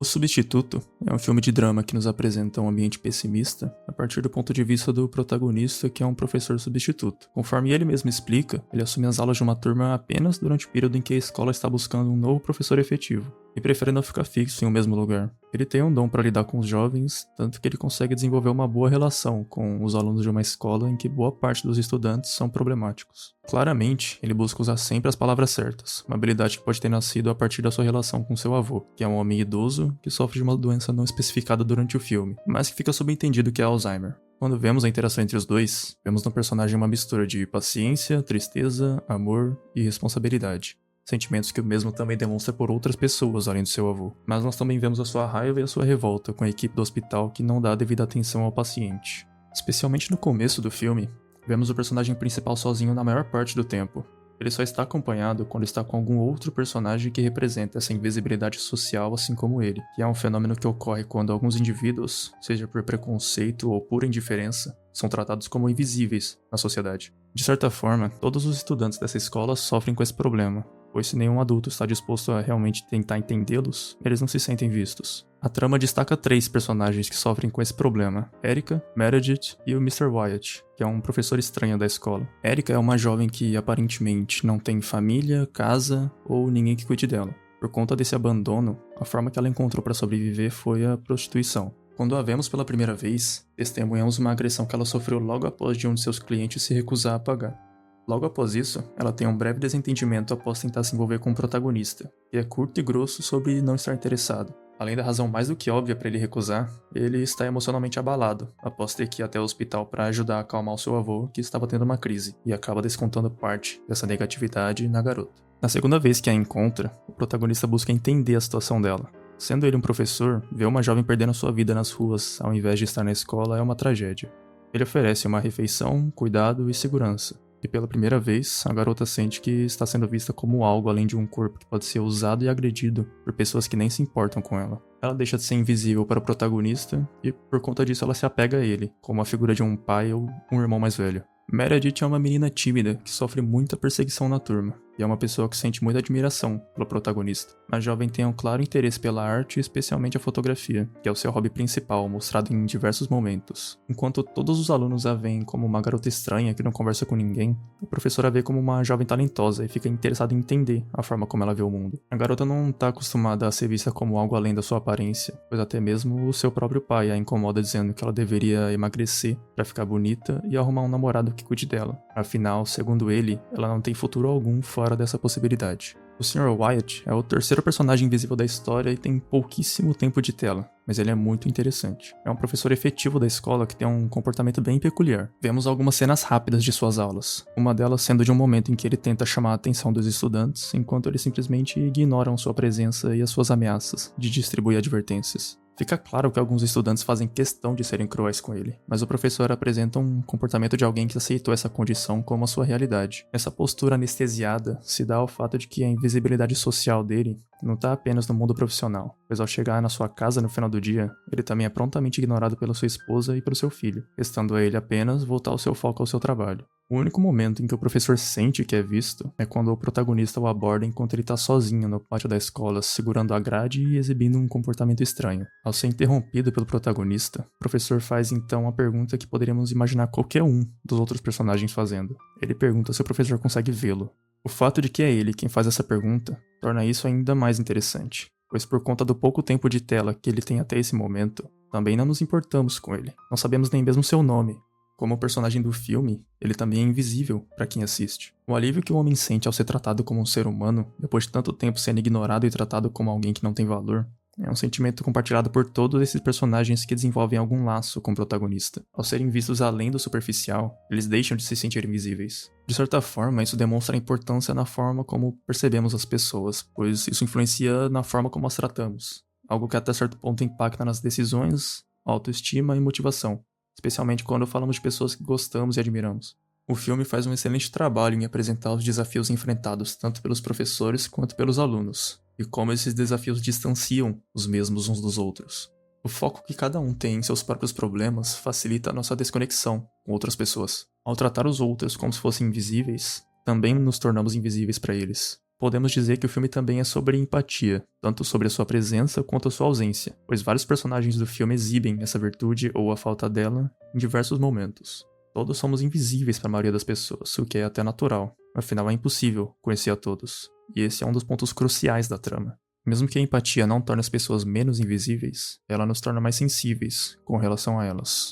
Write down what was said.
O Substituto é um filme de drama que nos apresenta um ambiente pessimista a partir do ponto de vista do protagonista, que é um professor substituto. Conforme ele mesmo explica, ele assume as aulas de uma turma apenas durante o período em que a escola está buscando um novo professor efetivo, e prefere não ficar fixo em um mesmo lugar. Ele tem um dom para lidar com os jovens, tanto que ele consegue desenvolver uma boa relação com os alunos de uma escola em que boa parte dos estudantes são problemáticos. Claramente, ele busca usar sempre as palavras certas, uma habilidade que pode ter nascido a partir da sua relação com seu avô, que é um homem idoso que sofre de uma doença não especificada durante o filme, mas que fica subentendido que é Alzheimer. Quando vemos a interação entre os dois, vemos no personagem uma mistura de paciência, tristeza, amor e responsabilidade. Sentimentos que o mesmo também demonstra por outras pessoas além do seu avô. Mas nós também vemos a sua raiva e a sua revolta com a equipe do hospital que não dá a devida atenção ao paciente. Especialmente no começo do filme, vemos o personagem principal sozinho na maior parte do tempo. Ele só está acompanhado quando está com algum outro personagem que representa essa invisibilidade social assim como ele, que é um fenômeno que ocorre quando alguns indivíduos, seja por preconceito ou pura indiferença, são tratados como invisíveis na sociedade. De certa forma, todos os estudantes dessa escola sofrem com esse problema, pois se nenhum adulto está disposto a realmente tentar entendê-los, eles não se sentem vistos. A trama destaca 3 personagens que sofrem com esse problema: Erica, Meredith e o Mr. Wyatt, que é um professor estranho da escola. Erica é uma jovem que aparentemente não tem família, casa ou ninguém que cuide dela. Por conta desse abandono, a forma que ela encontrou para sobreviver foi a prostituição. Quando a vemos pela primeira vez, testemunhamos uma agressão que ela sofreu logo após de um de seus clientes se recusar a pagar. Logo após isso, ela tem um breve desentendimento após tentar se envolver com o protagonista, que é curto e grosso sobre não estar interessado. Além da razão mais do que óbvia para ele recusar, ele está emocionalmente abalado, após ter que ir até o hospital para ajudar a acalmar o seu avô, que estava tendo uma crise, e acaba descontando parte dessa negatividade na garota. Na segunda vez que a encontra, o protagonista busca entender a situação dela. Sendo ele um professor, ver uma jovem perdendo sua vida nas ruas ao invés de estar na escola é uma tragédia. Ele oferece uma refeição, cuidado e segurança. E pela primeira vez, a garota sente que está sendo vista como algo além de um corpo que pode ser usado e agredido por pessoas que nem se importam com ela. Ela deixa de ser invisível para o protagonista e, por conta disso, ela se apega a ele, como a figura de um pai ou um irmão mais velho. Meredith é uma menina tímida que sofre muita perseguição na turma, e é uma pessoa que sente muita admiração pelo protagonista. A jovem tem um claro interesse pela arte e especialmente a fotografia, que é o seu hobby principal, mostrado em diversos momentos. Enquanto todos os alunos a veem como uma garota estranha que não conversa com ninguém, o professor a vê como uma jovem talentosa e fica interessado em entender a forma como ela vê o mundo. A garota não está acostumada a ser vista como algo além da sua aparência, pois até mesmo o seu próprio pai a incomoda dizendo que ela deveria emagrecer para ficar bonita e arrumar um namorado que cuide dela. Afinal, segundo ele, ela não tem futuro algum fora dessa possibilidade. O Sr. Wyatt é o terceiro personagem invisível da história e tem pouquíssimo tempo de tela, mas ele é muito interessante. É um professor efetivo da escola que tem um comportamento bem peculiar. Vemos algumas cenas rápidas de suas aulas, uma delas sendo de um momento em que ele tenta chamar a atenção dos estudantes, enquanto eles simplesmente ignoram sua presença e as suas ameaças de distribuir advertências. Fica claro que alguns estudantes fazem questão de serem cruéis com ele, mas o professor apresenta um comportamento de alguém que aceitou essa condição como a sua realidade. Essa postura anestesiada se dá ao fato de que a invisibilidade social dele não está apenas no mundo profissional, pois ao chegar na sua casa no final do dia, ele também é prontamente ignorado pela sua esposa e pelo seu filho, restando a ele apenas voltar o seu foco ao seu trabalho. O único momento em que o professor sente que é visto é quando o protagonista o aborda enquanto ele está sozinho no pátio da escola, segurando a grade e exibindo um comportamento estranho. Ao ser interrompido pelo protagonista, o professor faz então a pergunta que poderíamos imaginar qualquer um dos outros personagens fazendo. Ele pergunta se o professor consegue vê-lo. O fato de que é ele quem faz essa pergunta torna isso ainda mais interessante, pois por conta do pouco tempo de tela que ele tem até esse momento, também não nos importamos com ele. Não sabemos nem mesmo seu nome. Como o personagem do filme, ele também é invisível para quem assiste. O alívio que o homem sente ao ser tratado como um ser humano, depois de tanto tempo sendo ignorado e tratado como alguém que não tem valor, é um sentimento compartilhado por todos esses personagens que desenvolvem algum laço com o protagonista. Ao serem vistos além do superficial, eles deixam de se sentir invisíveis. De certa forma, isso demonstra a importância na forma como percebemos as pessoas, pois isso influencia na forma como as tratamos. Algo que até certo ponto impacta nas decisões, autoestima e motivação, especialmente quando falamos de pessoas que gostamos e admiramos. O filme faz um excelente trabalho em apresentar os desafios enfrentados tanto pelos professores quanto pelos alunos, e como esses desafios distanciam os mesmos uns dos outros. O foco que cada um tem em seus próprios problemas facilita a nossa desconexão com outras pessoas. Ao tratar os outros como se fossem invisíveis, também nos tornamos invisíveis para eles. Podemos dizer que o filme também é sobre empatia, tanto sobre a sua presença quanto a sua ausência, pois vários personagens do filme exibem essa virtude ou a falta dela em diversos momentos. Todos somos invisíveis para a maioria das pessoas, o que é até natural, afinal é impossível conhecer a todos, e esse é um dos pontos cruciais da trama. Mesmo que a empatia não torne as pessoas menos invisíveis, ela nos torna mais sensíveis com relação a elas.